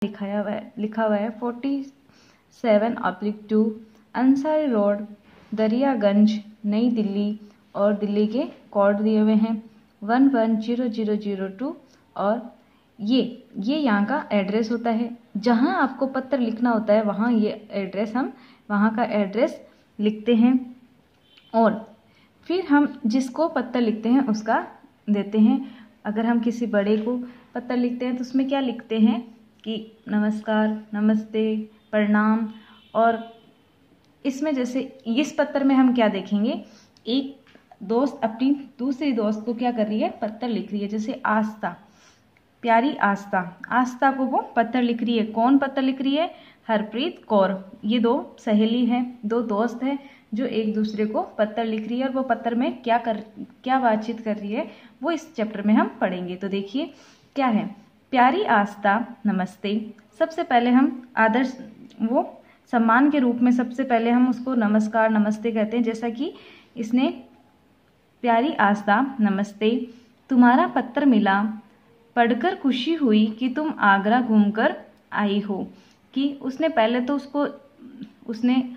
लिखा हुआ है 47/2 अंसारी रोड, दरियागंज, नई दिल्ली, और दिल्ली के कोड दिए हुए हैं 110002। और ये यहाँ का एड्रेस होता है। जहाँ आपको पत्र लिखना होता है वहाँ ये एड्रेस, हम वहाँ का एड्रेस लिखते हैं। और फिर हम जिसको पत्र लिखते हैं उसका देते हैं। अगर हम किसी बड़े को पत्र लिखते हैं तो उसमें क्या लिखते हैं कि नमस्कार, नमस्ते, प्रणाम। और इसमें जैसे इस पत्र में हम क्या देखेंगे, एक दोस्त अपनी दूसरी दोस्त को क्या कर रही है, पत्र लिख रही है। जैसे आस्था, प्यारी आस्था, आस्था को वो पत्र लिख रही है। कौन पत्र लिख रही है? हरप्रीत कौर। ये दो सहेली हैं, दो दोस्त हैं जो एक दूसरे को पत्र लिख रही है। और वो पत्र में क्या बातचीत कर रही है वो इस चैप्टर में हम पढ़ेंगे। तो देखिए क्या है, प्यारी आस्था, नमस्ते। सबसे पहले हम आदर्श वो सम्मान के रूप में सबसे पहले हम उसको नमस्कार, नमस्ते कहते हैं। जैसा कि इसने, प्यारी आस्था, नमस्ते, तुम्हारा पत्र मिला, पढ़कर खुशी हुई कि तुम आगरा घूमकर आई हो। कि उसने पहले तो उसने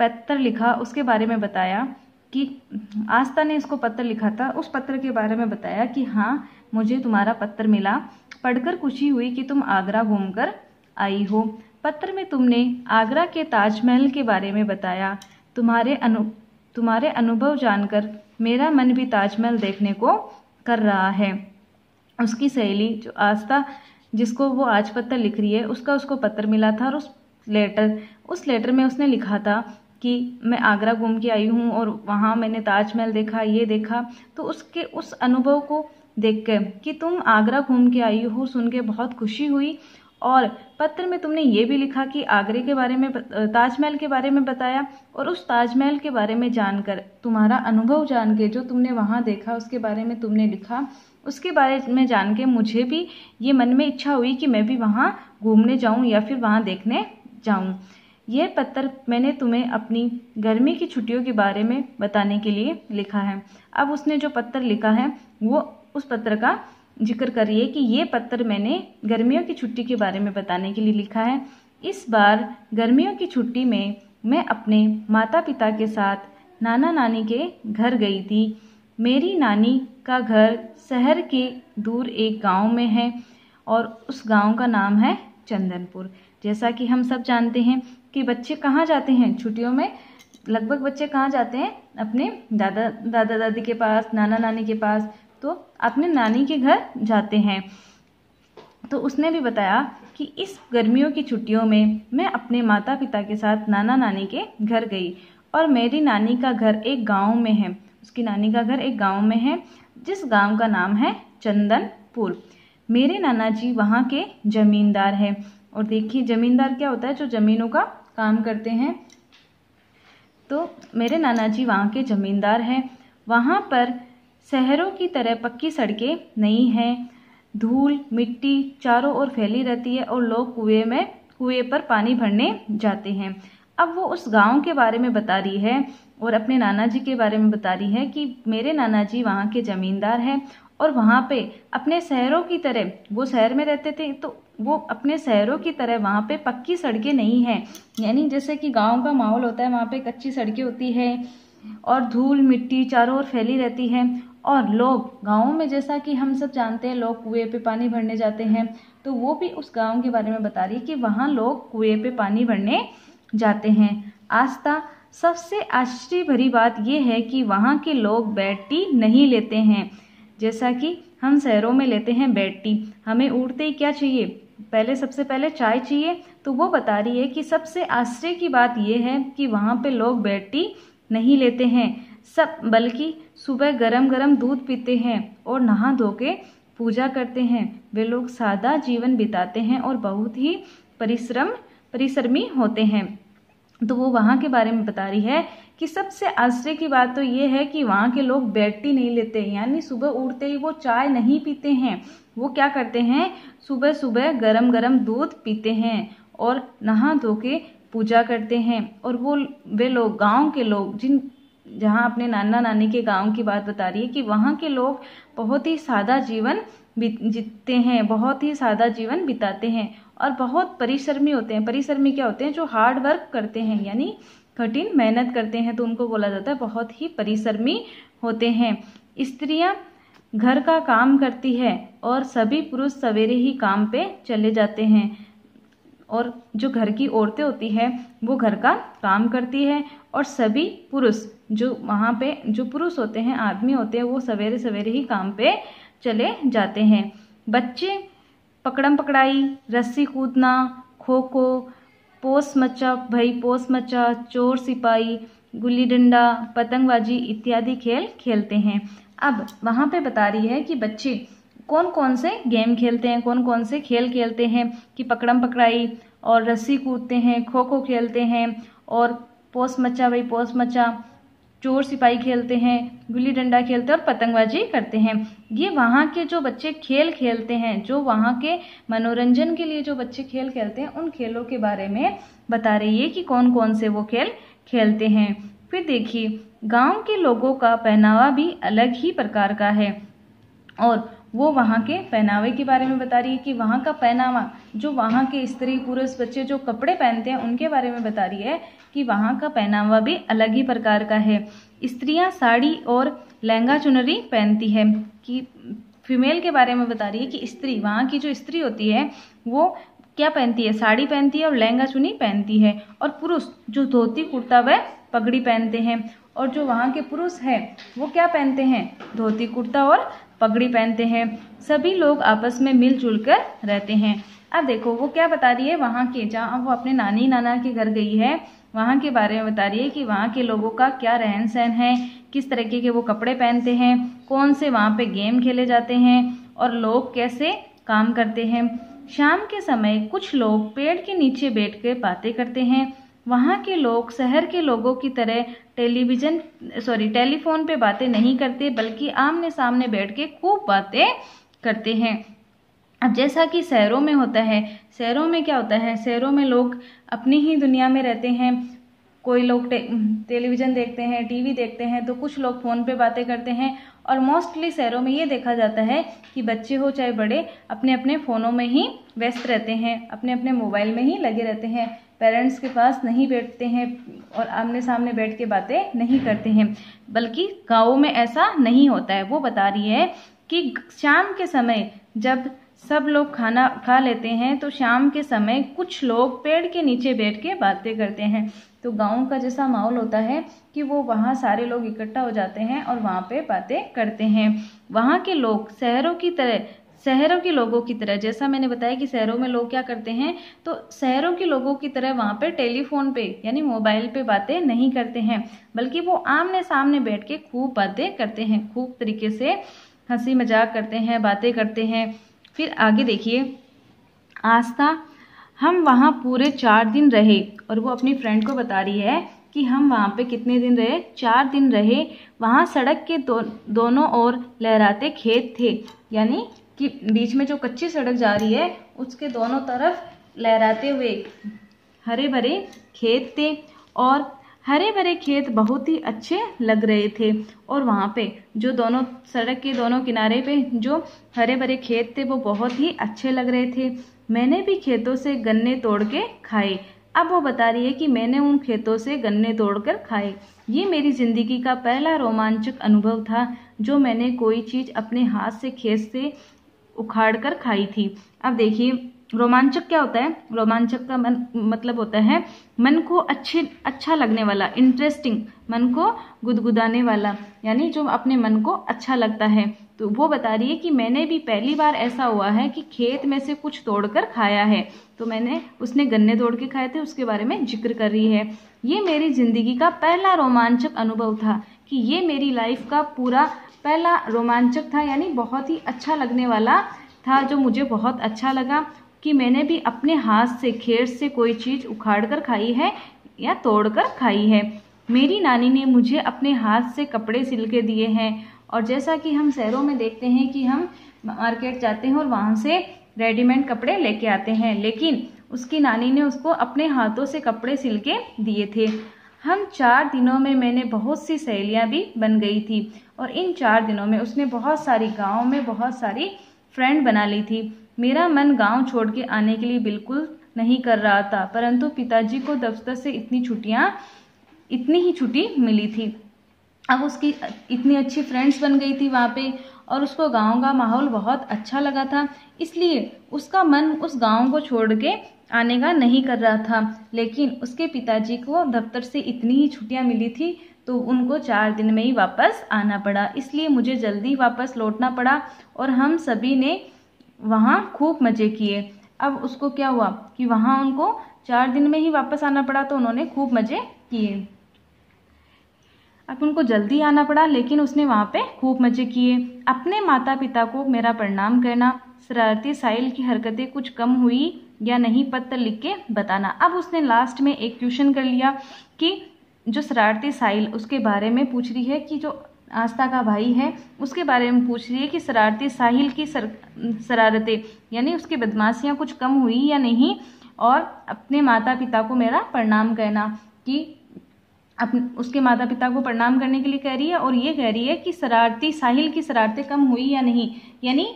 पत्र लिखा, उसके बारे में बताया कि आस्था ने इसको पत्र लिखा था, उस पत्र के बारे में बताया कि हाँ मुझे तुम्हारा पत्र मिला, पढ़कर खुशी हुई कि तुम आगरा घूमकर आई हो। पत्र में तुमने आगरा के ताजमहल के बारे में बताया। तुम्हारे अनुभव जानकर मेरा मन भी ताजमहल देखने को कर रहा है। उसकी सहेली जो आस्था, जिसको वो आज पत्र लिख रही है, उसको पत्र मिला था। और उस लेटर में उसने लिखा था कि मैं आगरा घूम के आई हूँ और वहाँ मैंने ताजमहल देखा, ये देखा। तो उसके उस अनुभव को देख कर कि तुम आगरा घूम के आई हो सुन के बहुत खुशी हुई। और पत्र में तुमने ये भी लिखा कि आगरे के बारे में, ताजमहल के बारे में बताया। और उस ताजमहल के बारे में जानकर, तुम्हारा अनुभव जान के, जो तुमने वहाँ देखा उसके बारे में तुमने लिखा, उसके बारे में जान के मुझे भी ये मन में इच्छा हुई कि मैं भी वहाँ घूमने जाऊँ या फिर वहाँ देखने जाऊँ। ये पत्र मैंने तुम्हें अपनी गर्मी की छुट्टियों के बारे में बताने के लिए लिखा है। अब उसने जो पत्र लिखा है वो उस पत्र का जिक्र कर रही है कि ये पत्र मैंने गर्मियों की छुट्टी के बारे में बताने के लिए लिखा है। इस बार गर्मियों की छुट्टी में मैं अपने माता पिता के साथ नाना नानी के घर गई थी। मेरी नानी का घर शहर के दूर एक गांव में है और उस गांव का नाम है चंदनपुर। जैसा कि हम सब जानते हैं कि बच्चे कहाँ जाते हैं छुट्टियों में, लगभग बच्चे कहाँ जाते हैं, अपने दादा दादी के पास, नाना नानी के पास, तो अपने नानी के घर जाते हैं। तो उसने भी बताया कि इस गर्मियों की छुट्टियों में मैं अपने माता पिता के साथ नाना नानी के घर गई और मेरी नानी का घर एक गांव में है। उसकी नानी का घर एक गांव में है जिस गांव का नाम है चंदनपुर। मेरे नाना जी वहाँ के जमींदार हैं। और देखिए जमींदार क्या होता है, जो जमीनों का काम करते हैं। तो मेरे नाना जी वहाँ के जमींदार हैं। वहाँ पर शहरों की तरह पक्की सड़कें नहीं हैं। धूल मिट्टी चारों ओर फैली रहती है और लोग कुएं पर पानी भरने जाते हैं। अब वो उस गांव के बारे में बता रही है और अपने नाना जी के बारे में बता रही है कि मेरे नाना जी वहाँ के जमींदार हैं और वहाँ पे अपने शहरों की तरह, वो शहर में रहते थे तो वो अपने शहरों की तरह वहाँ पे पक्की सड़कें नहीं हैं। यानी जैसे कि गांव का माहौल होता है, वहाँ पे कच्ची सड़कें होती है और धूल मिट्टी चारों ओर फैली रहती है। और लोग गाँव में, जैसा कि हम सब जानते हैं, लोग कुएं पे पानी भरने जाते हैं। तो वो भी उस गाँव के बारे में बता रही है कि वहाँ लोग कुएं पे पानी भरने जाते हैं। आस्था, सबसे आश्चर्य भरी बात यह है कि वहाँ के लोग बेड टी नहीं लेते हैं जैसा कि हम शहरों में लेते हैं बेड टी। हमें उठते ही क्या चाहिए, सबसे पहले चाय चाहिए। तो वो बता रही है कि सबसे आश्चर्य की बात यह है कि वहाँ पे लोग बेड टी नहीं लेते हैं, बल्कि सुबह गरम गरम दूध पीते हैं और नहा धो के पूजा करते हैं। वे लोग सादा जीवन बिताते हैं और बहुत ही परिश्रमी होते हैं। तो वो वहाँ के बारे में बता रही है कि सबसे आश्चर्य की बात तो ये है कि वहाँ के लोग बेड टी नहीं लेते, यानी सुबह उठते ही वो चाय नहीं पीते हैं। वो क्या करते हैं, सुबह सुबह गरम गरम दूध पीते हैं और नहा धो के पूजा करते हैं। और वे लोग, गांव के लोग, जहाँ अपने नाना नानी के गांव की बात बता रही है कि वहाँ के लोग बहुत ही सादा जीवन जीते हैं, बहुत ही सादा जीवन बिताते हैं और बहुत परिश्रमी होते हैं। परिश्रमी क्या होते हैं? जो हार्ड वर्क करते हैं, यानी कठिन मेहनत करते हैं, तो उनको बोला जाता है बहुत ही परिश्रमी होते हैं। स्त्रियां घर का काम करती है और सभी पुरुष सवेरे ही काम पे चले जाते हैं। और जो घर की औरतें होती है वो घर का काम करती है और सभी पुरुष जो वहाँ पे जो पुरुष होते हैं, आदमी होते हैं, वो सवेरे सवेरे ही काम पे चले जाते हैं। बच्चे पकड़म पकड़ाई, रस्सी कूदना, खो खो, पोस मच्चा, चोर सिपाही, गुल्ली डंडा, पतंगबाजी इत्यादि खेल खेलते हैं। अब वहाँ पे बता रही है कि बच्चे कौन कौन से गेम खेलते हैं, कौन कौन से खेल खेलते हैं, कि पकड़म पकड़ाई और रस्सी कूदते हैं, खो खो खेलते हैं और पोस मच्चा, चोर सिपाही खेलते हैं, गुल्ली डंडा खेलते हैं और पतंगबाजी करते हैं। ये वहाँ के जो बच्चे खेल खेलते हैं, जो वहाँ के मनोरंजन के लिए जो बच्चे खेल खेलते हैं, उन खेलों के बारे में बता रही है कि कौन कौन से वो खेल खेलते हैं। फिर देखिए, गांव के लोगों का पहनावा भी अलग ही प्रकार का है और वो वहाँ के पहनावे के बारे में बता रही है कि वहाँ का पहनावा, जो वहाँ के स्त्री पुरुष बच्चे जो कपड़े पहनते हैं उनके बारे में बता रही है कि वहाँ का पहनावा भी अलग ही प्रकार का है। स्त्रियाँ साड़ी और लहंगा चुनरी पहनती है। कि फीमेल के बारे में बता रही है कि स्त्री, वहाँ की जो स्त्री होती है वो क्या पहनती है? साड़ी पहनती है और लहंगा चुनी पहनती है। और पुरुष जो धोती कुर्ता व पगड़ी पहनते हैं। और जो वहाँ के पुरुष हैं वो क्या पहनते हैं? धोती कुर्ता और पगड़ी पहनते हैं। सभी लोग आपस में मिलजुल कर रहते हैं। अब देखो वो क्या बता रही है, वहाँ के, जहाँ वो अपने नानी नाना के घर गई है, वहाँ के बारे में बता रही है कि वहाँ के लोगों का क्या रहन सहन है, किस तरीके के वो कपड़े पहनते हैं, कौन से वहाँ पे गेम खेले जाते हैं और लोग कैसे काम करते हैं। शाम के समय कुछ लोग पेड़ के नीचे बैठ कर बातें करते हैं। वहाँ के लोग शहर के लोगों की तरह टेलीफोन पे बातें नहीं करते, बल्कि आमने सामने बैठ के खूब बातें करते हैं। अब जैसा कि शहरों में होता है, शहरों में क्या होता है? शहरों में लोग अपनी ही दुनिया में रहते हैं। कोई लोग टेलीविज़न देखते हैं, टीवी देखते हैं, तो कुछ लोग फ़ोन पे बातें करते हैं। और मोस्टली शहरों में ये देखा जाता है कि बच्चे हो चाहे बड़े अपने अपने फ़ोनों में ही व्यस्त रहते हैं, अपने अपने मोबाइल में ही लगे रहते हैं, पेरेंट्स के पास नहीं बैठते हैं और आमने सामने बैठ के बातें नहीं करते हैं। बल्कि गाँवों में ऐसा नहीं होता है। वो बता रही है कि शाम के समय जब सब लोग खाना खा लेते हैं तो शाम के समय कुछ लोग पेड़ के नीचे बैठ के बातें करते हैं। तो गांव का जैसा माहौल होता है कि वो वहाँ सारे लोग इकट्ठा हो जाते हैं और वहाँ पे बातें करते हैं। वहाँ के लोग शहरों के लोगों की तरह, जैसा मैंने बताया कि शहरों में लोग क्या करते हैं, तो शहरों के लोगों की तरह वहाँ पे टेलीफोन पे यानी मोबाइल पे बातें नहीं करते हैं, बल्कि वो आमने सामने बैठ के खूब बातें करते हैं, खूब तरीके से हंसी मजाक करते हैं, बातें करते हैं। फिर आगे देखिए, आस्था, हम वहाँ पूरे 4 दिन रहे। और वो अपनी फ्रेंड को बता रही है कि हम वहाँ पे कितने दिन रहे? 4 दिन रहे। वहाँ सड़क के दोनों ओर लहराते खेत थे, यानी कि बीच में जो कच्ची सड़क जा रही है उसके दोनों तरफ लहराते हुए हरे भरे खेत थे और हरे भरे खेत बहुत ही अच्छे लग रहे थे। और वहाँ पे जो दोनों सड़क के दोनों किनारे पे जो हरे भरे खेत थे वो बहुत ही अच्छे लग रहे थे। मैंने भी खेतों से गन्ने तोड़ के खाए। अब वो बता रही है कि मैंने उन खेतों से गन्ने तोड़कर खाए। ये मेरी ज़िंदगी का पहला रोमांचक अनुभव था जो मैंने कोई चीज़ अपने हाथ से खेत से उखाड़ कर खाई थी। अब देखिए, रोमांचक क्या होता है? रोमांचक का मतलब होता है मन को अच्छा लगने वाला, इंटरेस्टिंग, मन को गुदगुदाने वाला, यानी जो अपने मन को अच्छा लगता है। तो वो बता रही है कि मैंने भी पहली बार ऐसा हुआ है कि खेत में से कुछ तोड़कर खाया है। तो उसने गन्ने तोड़ के खाए थे, उसके बारे में जिक्र कर रही है। ये मेरी जिंदगी का पहला रोमांचक अनुभव था, कि ये मेरी लाइफ का पूरा पहला रोमांचक था, यानी बहुत ही अच्छा लगने वाला था, जो मुझे बहुत अच्छा लगा कि मैंने भी अपने हाथ से खेत से कोई चीज़ उखाड़ कर खाई है या तोड़ कर खाई है। मेरी नानी ने मुझे अपने हाथ से कपड़े सिल के दिए हैं। और जैसा कि हम शहरों में देखते हैं कि हम मार्केट जाते हैं और वहाँ से रेडीमेड कपड़े लेके आते हैं, लेकिन उसकी नानी ने उसको अपने हाथों से कपड़े सिल के दिए थे। हम 4 दिनों में मैंने बहुत सी सहेलियाँ भी बन गई थी और इन 4 दिनों में उसने बहुत सारी गाँव में बहुत सारी फ्रेंड बना ली थी। मेरा मन गांव छोड़ के आने के लिए बिल्कुल नहीं कर रहा था, परंतु पिताजी को दफ्तर से इतनी ही छुट्टी मिली थी। अब उसकी इतनी अच्छी फ्रेंड्स बन गई थी वहाँ पे, और उसको गांव का माहौल बहुत अच्छा लगा था, इसलिए उसका मन उस गांव को छोड़ के आने का नहीं कर रहा था। लेकिन उसके पिताजी को दफ्तर से इतनी ही छुट्टियां मिली थी, तो उनको 4 दिन में ही वापस आना पड़ा, इसलिए मुझे जल्दी वापस लौटना पड़ा और हम सभी ने वहाँ खूब मज़े किए। अब उसको क्या हुआ कि वहाँ उनको 4 दिन में ही वापस आना पड़ा, तो उन्होंने खूब मज़े किए। अब उनको जल्दी आना पड़ा, लेकिन उसने वहाँ पे खूब मज़े किए। अपने माता पिता को मेरा प्रणाम करना, शरारती साहिल की हरकतें कुछ कम हुई या नहीं, पत्र लिख के बताना। अब उसने लास्ट में एक क्वेश्चन कर लिया कि जो शरारती साहिल उसके बारे में पूछ रही है, कि जो आस्था का भाई है उसके बारे में पूछ रही है कि शरारती साहिल की शरारतें यानी उसकी बदमाशियाँ कुछ कम हुई या नहीं, और अपने माता पिता को मेरा प्रणाम करना, कि उसके माता पिता को प्रणाम करने के लिए कह रही है, और ये कह रही है कि शरारती साहिल की शरारतें कम हुई या नहीं, यानी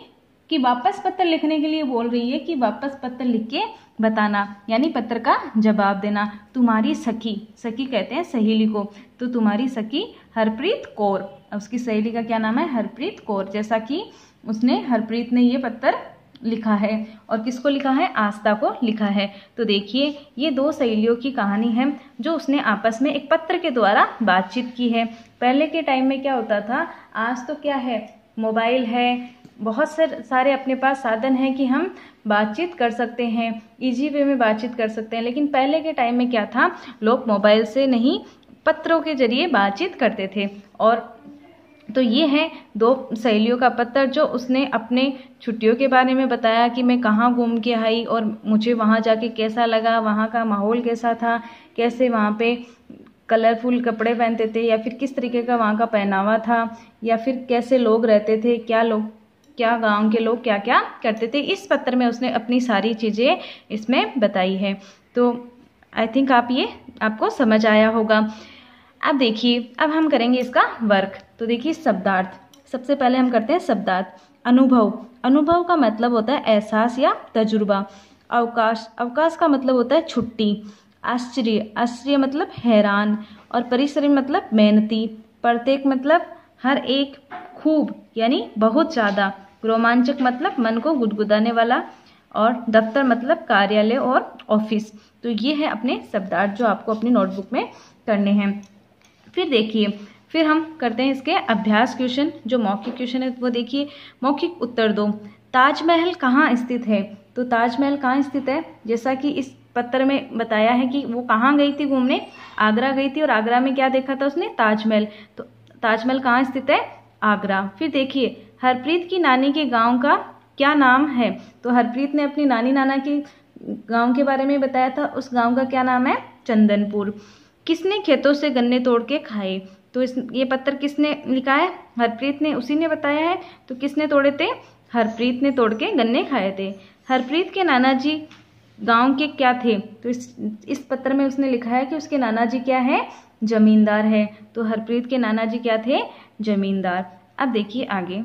कि वापस पत्र लिखने के लिए बोल रही है कि वापस पत्र लिख के बताना, यानी पत्र का जवाब देना। तुम्हारी सखी, सखी कहते हैं सहेली को, तो तुम्हारी सखी हरप्रीत कौर, उसकी सहेली का क्या नाम है, हरप्रीत कौर। जैसा कि उसने हरप्रीत ने ये पत्र लिखा है, और किसको लिखा है, आस्था को लिखा है। तो देखिए ये 2 सहेलियों की कहानी है जो उसने आपस में एक पत्र के द्वारा बातचीत की है। पहले के टाइम में क्या होता था, आज तो क्या है, मोबाइल है, बहुत सारे अपने पास साधन हैं कि हम बातचीत कर सकते हैं, इजी वे में बातचीत कर सकते हैं। लेकिन पहले के टाइम में क्या था, लोग मोबाइल से नहीं पत्रों के जरिए बातचीत करते थे। और तो ये है 2 सहेलियों का पत्र, जो उसने अपने छुट्टियों के बारे में बताया कि मैं कहाँ घूम के आई और मुझे वहाँ जाके कैसा लगा, वहाँ का माहौल कैसा था, कैसे वहाँ पे कलरफुल कपड़े पहनते थे, या फिर किस तरीके का वहाँ का पहनावा था, या फिर कैसे लोग रहते थे, क्या गांव के लोग क्या क्या करते थे। इस पत्र में उसने अपनी सारी चीज़ें इसमें बताई है। तो आई थिंक आपको समझ आया होगा। अब देखिए, अब हम करेंगे इसका वर्क। तो देखिए शब्दार्थ, सबसे पहले हम करते हैं शब्दार्थ। अनुभव, अनुभव का मतलब होता है एहसास या तजुर्बा। अवकाश, अवकाश का मतलब होता है छुट्टी। आश्चर्य, आश्चर्य मतलब हैरान। और परिश्रम मतलब मेहनती। प्रत्येक मतलब हर एक। खूब यानी बहुत ज़्यादा। रोमांचक मतलब मन को गुदगुदाने वाला। और दफ्तर मतलब कार्यालय और ऑफिस। तो ये है अपने शब्दार्थ जो आपको अपनी नोटबुक में करने हैं। फिर देखिए, फिर हम करते हैं इसके अभ्यास क्वेश्चन। जो मौखिक क्वेश्चन है वो देखिए, मौखिक उत्तर दो। ताजमहल कहाँ स्थित है? तो ताजमहल कहाँ स्थित है, जैसा कि इस पत्र में बताया है कि वो कहाँ गई थी घूमने, आगरा गई थी, और आगरा में क्या देखा था उसने, ताजमहल। तो ताजमहल कहाँ स्थित है, आगरा। फिर देखिए, हरप्रीत की नानी के गांव का क्या नाम है? तो हरप्रीत ने अपनी नानी नाना के गांव के बारे में बताया था, उस गांव का क्या नाम है, चंदनपुर। किसने खेतों से गन्ने तोड़ के खाए? तो ये पत्र किसने लिखा है, हरप्रीत ने, उसी ने बताया है। तो किसने तोड़े थे, हरप्रीत ने तोड़ के गन्ने खाए थे। हरप्रीत के नाना जी गांव के क्या थे? तो इस पत्र में उसने लिखा है कि उसके नाना जी क्या है, जमींदार है। तो हरप्रीत के नाना जी क्या थे, जमींदार। अब देखिए आगे,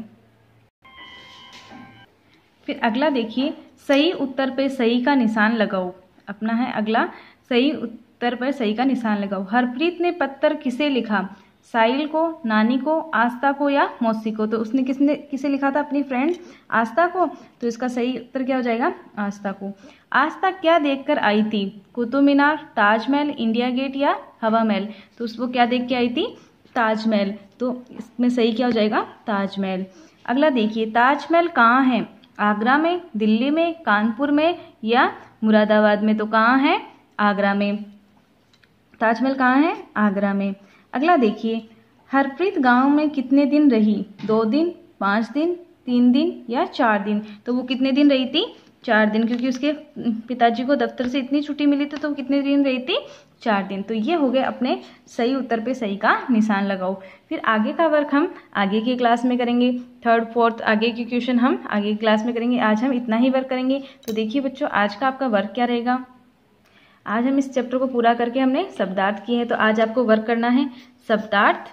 फिर अगला देखिए, सही उत्तर पे सही का निशान लगाओ। अपना है अगला, सही उत्तर पर सही का निशान लगाओ। हरप्रीत ने पत्र किसे लिखा, साहिल को, नानी को, आस्था को या मौसी को? तो उसने किसे लिखा था, अपनी फ्रेंड आस्था को। तो इसका सही उत्तर क्या हो जाएगा, आस्था को। आस्था क्या देखकर आई थी, कुतुब मीनार, ताजमहल, इंडिया गेट या हवा महल? तो उसको क्या देख के आई थी, ताजमहल। तो इसमें सही क्या हो जाएगा, ताजमहल। अगला देखिए, ताजमहल कहाँ है, आगरा में, दिल्ली में, कानपुर में या मुरादाबाद में? तो कहाँ है, आगरा में। ताजमहल कहाँ है, आगरा में। अगला देखिए, हरप्रीत गांव में कितने दिन रही, 2 दिन, 5 दिन, 3 दिन या 4 दिन? तो वो कितने दिन रही थी, 4 दिन, क्योंकि उसके पिताजी को दफ्तर से इतनी छुट्टी मिली थी, तो वो कितने दिन रही थी, 4 दिन। तो ये हो गए अपने सही उत्तर पे सही का निशान लगाओ। फिर आगे का वर्क हम आगे की क्लास में करेंगे, 3rd 4th आगे के क्वेश्चन हम आगे की क्लास में करेंगे। आज हम इतना ही वर्क करेंगे। तो देखिए बच्चों, आज का आपका वर्क क्या रहेगा, आज हम इस चैप्टर को पूरा करके हमने शब्दार्थ किए हैं। तो आज आपको वर्क करना है शब्दार्थ,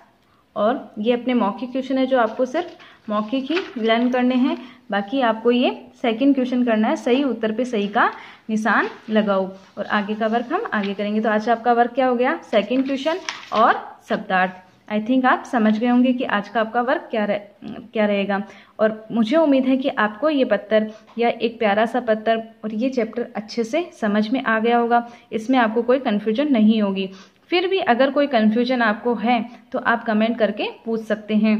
और ये अपने मौखिक क्वेश्चन है जो आपको सिर्फ मौखिक ही लर्न करने हैं। बाकी आपको ये सेकंड क्वेश्चन करना है, सही उत्तर पे सही का निशान लगाओ और आगे का वर्क हम आगे करेंगे। तो आज आपका वर्क क्या हो गया, सेकंड क्वेश्चन और शब्दार्थ। आई थिंक आप समझ गए होंगे कि आज का आपका वर्क क्या रहेगा। और मुझे उम्मीद है कि आपको ये पत्तर या एक प्यारा सा पत्तर और ये चैप्टर अच्छे से समझ में आ गया होगा, इसमें आपको कोई कन्फ्यूजन नहीं होगी। फिर भी अगर कोई कन्फ्यूजन आपको है तो आप कमेंट करके पूछ सकते हैं।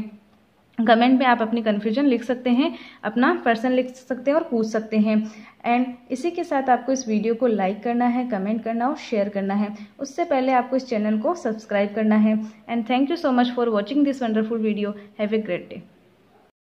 कमेंट में आप अपनी कन्फ्यूजन लिख सकते हैं, अपना पर्सन लिख सकते हैं और पूछ सकते हैं। एंड इसी के साथ आपको इस वीडियो को लाइक करना है, कमेंट करना और शेयर करना है। उससे पहले आपको इस चैनल को सब्सक्राइब करना है। And thank you so much for watching this wonderful video. Have a great day.